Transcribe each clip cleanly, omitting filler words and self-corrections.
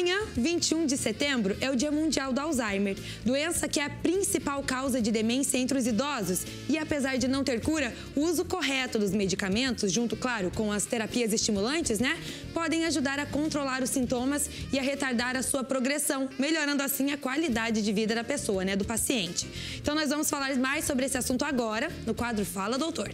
Amanhã, 21 de setembro, é o Dia Mundial do Alzheimer, doença que é a principal causa de demência entre os idosos. E apesar de não ter cura, o uso correto dos medicamentos, junto, claro, com as terapias estimulantes, né, podem ajudar a controlar os sintomas e a retardar a sua progressão, melhorando assim a qualidade de vida da pessoa, né, do paciente. Então nós vamos falar mais sobre esse assunto agora, no quadro Fala, Doutor.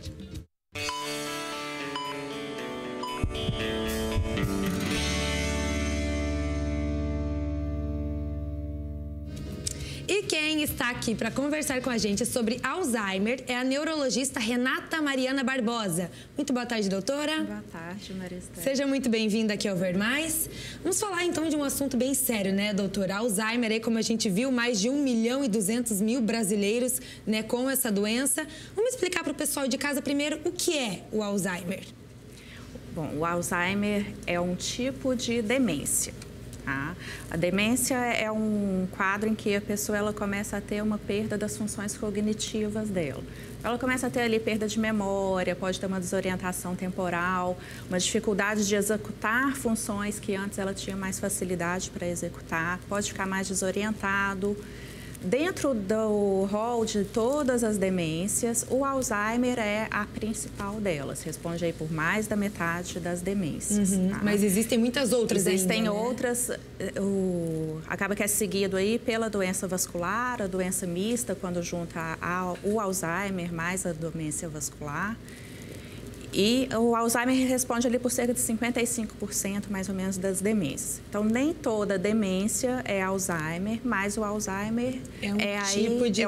E quem está aqui para conversar com a gente sobre Alzheimer é a neurologista Renata Mariana Barbosa. Muito boa tarde, doutora. Boa tarde, Maria Esther. Seja muito bem-vinda aqui ao Ver Mais. Vamos falar então de um assunto bem sério, né, doutora? Alzheimer, aí, como a gente viu, mais de 1.200.000 brasileiros, né, com essa doença. Vamos explicar para o pessoal de casa primeiro o que é o Alzheimer. Bom, o Alzheimer é um tipo de demência. A demência é um quadro em que a pessoa ela começa a ter uma perda das funções cognitivas dela. Ela começa a ter ali perda de memória, pode ter uma desorientação temporal, uma dificuldade de executar funções que antes ela tinha mais facilidade para executar, pode ficar mais desorientado. Dentro do rol de todas as demências, o Alzheimer é a principal delas. Responde aí por mais da metade das demências. Tá? Mas existem muitas outras Existem ainda, outras, né? Acaba que é seguido aí pela doença vascular, a doença mista, quando junta o Alzheimer mais a demência vascular. E o Alzheimer responde ali por cerca de 55% mais ou menos das demências. Então, nem toda demência é Alzheimer, mas o Alzheimer é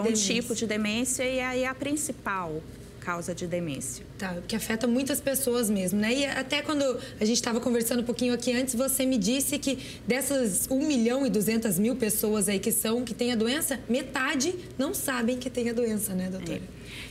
um tipo de demência e é aí a principal causa de demência. Tá, que afeta muitas pessoas mesmo, né? E até quando a gente estava conversando um pouquinho aqui antes, você me disse que dessas 1.200.000 pessoas aí que têm a doença, metade não sabem que tem a doença, né, doutora?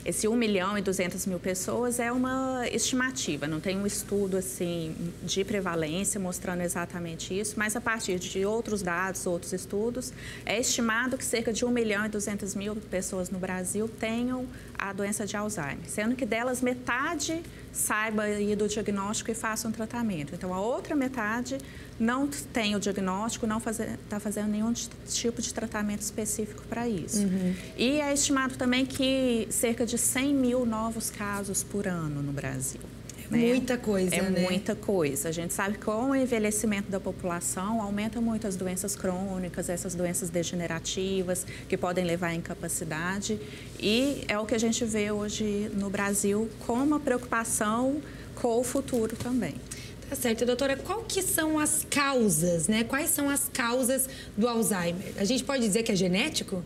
Esse 1.200.000 pessoas é uma estimativa, não tem um estudo assim de prevalência mostrando exatamente isso, mas a partir de outros dados, outros estudos, é estimado que cerca de 1.200.000 pessoas no Brasil tenham a doença de Alzheimer, sendo que delas metade saiba aí do diagnóstico e faça um tratamento. Então, a outra metade não tem o diagnóstico, não está fazendo nenhum tipo de tratamento específico para isso. E é estimado também que cerca de 100.000 novos casos por ano no Brasil. Muita coisa, né? É muita coisa. A gente sabe que com o envelhecimento da população, aumenta muito as doenças crônicas, essas doenças degenerativas, que podem levar à incapacidade. E é o que a gente vê hoje no Brasil com uma preocupação com o futuro também. Tá certo, doutora. Qual que são as causas, né? Quais são as causas do Alzheimer? A gente pode dizer que é genético?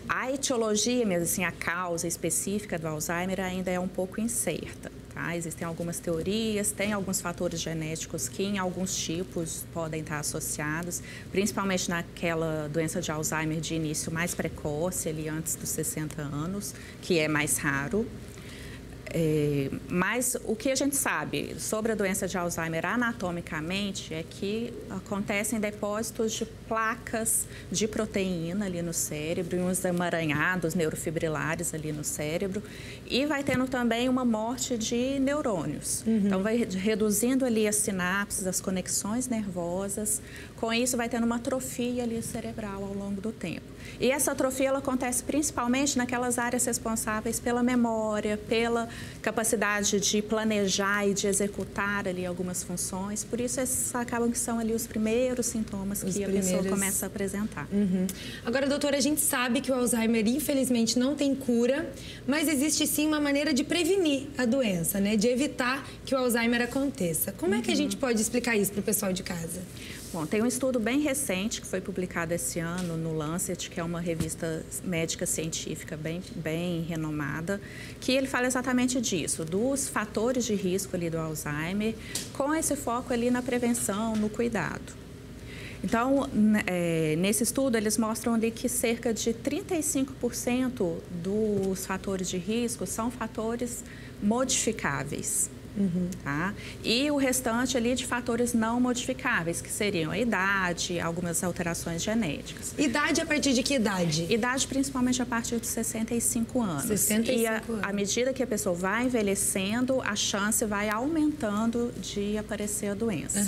A etiologia, mesmo assim, a causa específica do Alzheimer ainda é um pouco incerta. Tá? Existem algumas teorias, tem alguns fatores genéticos que em alguns tipos podem estar associados, principalmente naquela doença de Alzheimer de início mais precoce, ali antes dos 60 anos, que é mais raro. Mas o que a gente sabe sobre a doença de Alzheimer anatomicamente é que acontecem depósitos de placas de proteína ali no cérebro e uns emaranhados neurofibrilares ali no cérebro e vai tendo também uma morte de neurônios. Então vai reduzindo ali as sinapses, as conexões nervosas, com isso vai tendo uma atrofia ali cerebral ao longo do tempo. E essa atrofia ela acontece principalmente naquelas áreas responsáveis pela memória, pela capacidade de planejar e de executar ali algumas funções. Por isso, esses acabam que são ali os primeiros sintomas que a pessoa começa a apresentar. Agora, doutora, a gente sabe que o Alzheimer, infelizmente, não tem cura, mas existe sim uma maneira de prevenir a doença, né? De evitar que o Alzheimer aconteça. Como é que a gente pode explicar isso para o pessoal de casa? Bom, tem um estudo bem recente que foi publicado esse ano no Lancet, que é uma revista médica científica bem renomada, que ele fala exatamente disso, dos fatores de risco ali do Alzheimer, com esse foco ali na prevenção, no cuidado. Então, nesse estudo, eles mostram ali que cerca de 35% dos fatores de risco são fatores modificáveis. Tá? E o restante ali de fatores não modificáveis, que seriam a idade, algumas alterações genéticas. Idade a partir de que idade? Idade principalmente a partir dos 65 anos. 65 anos. À medida que a pessoa vai envelhecendo, a chance vai aumentando de aparecer a doença.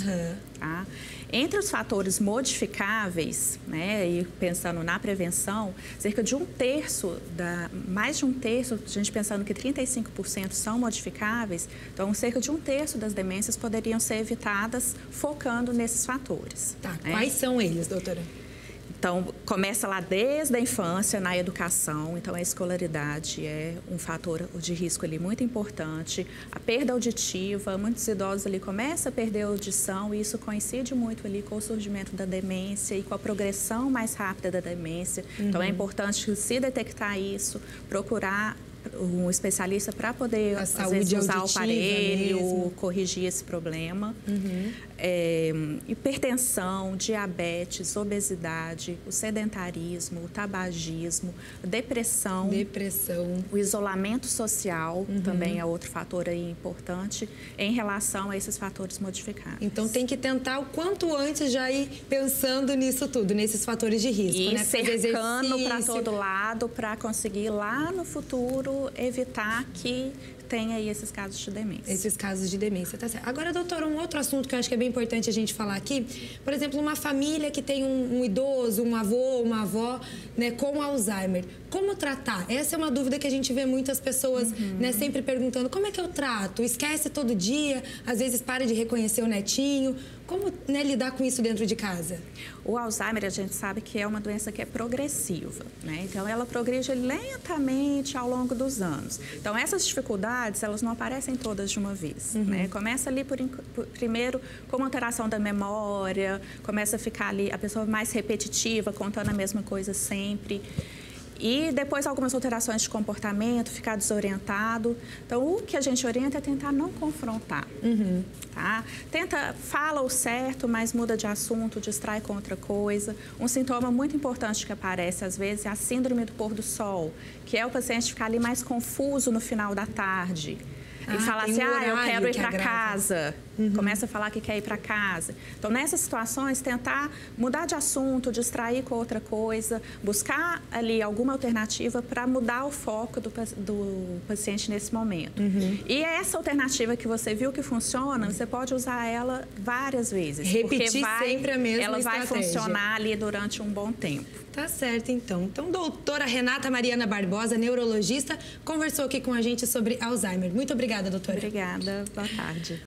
Tá? Entre os fatores modificáveis, né, e pensando na prevenção, cerca de mais de um terço, a gente pensando que 35% são modificáveis, então cerca de um terço das demências poderiam ser evitadas focando nesses fatores. Tá, né? Quais são eles, doutora? Então, começa lá desde a infância, na educação. Então, a escolaridade é um fator de risco ali muito importante. A perda auditiva, muitos idosos ali começam a perder a audição e isso coincide muito ali com o surgimento da demência e com a progressão mais rápida da demência. Então, é importante se detectar isso, procurar um especialista para poder, às vezes, usar o aparelho, mesmo. Corrigir esse problema. Hipertensão, diabetes, obesidade, o sedentarismo, o tabagismo, depressão, o isolamento social também é outro fator aí importante em relação a esses fatores modificados. Então tem que tentar o quanto antes já ir pensando nisso tudo, nesses fatores de risco, e né? cercando para todo lado para conseguir lá no futuro evitar que tem aí esses casos de demência. Esses casos de demência, tá certo. Agora, doutora, um outro assunto que eu acho que é bem importante a gente falar aqui, por exemplo, uma família que tem um idoso, um avô, uma avó, né, com Alzheimer. Como tratar? Essa é uma dúvida que a gente vê muitas pessoas, né, sempre perguntando, como é que eu trato? Esquece todo dia, às vezes para de reconhecer o netinho. Como, né, lidar com isso dentro de casa? O Alzheimer, a gente sabe que é uma doença que é progressiva, né? Então, ela progride lentamente ao longo dos anos. Então, essas dificuldades, elas não aparecem todas de uma vez, né? Começa ali, primeiro, com uma alteração da memória, começa a ficar ali a pessoa mais repetitiva, contando a mesma coisa sempre. E depois algumas alterações de comportamento, ficar desorientado. Então, o que a gente orienta é tentar não confrontar, tá? Fala o certo, mas muda de assunto, distrai com outra coisa. Um sintoma muito importante que aparece, às vezes, é a síndrome do pôr do sol, que é o paciente ficar ali mais confuso no final da tarde. E falar assim, eu quero ir para casa. Começa a falar que quer ir para casa. Então, nessas situações, tentar mudar de assunto, distrair com outra coisa, buscar ali alguma alternativa para mudar o foco do paciente nesse momento. E essa alternativa que você viu que funciona, você pode usar ela várias vezes. Repetir sempre a mesma ela vai estratégia. funcionar ali durante um bom tempo. Tá certo, então. Então, doutora Renata Mariana Barbosa, neurologista, conversou aqui com a gente sobre Alzheimer. Muito obrigada, doutora. Obrigada. Boa tarde.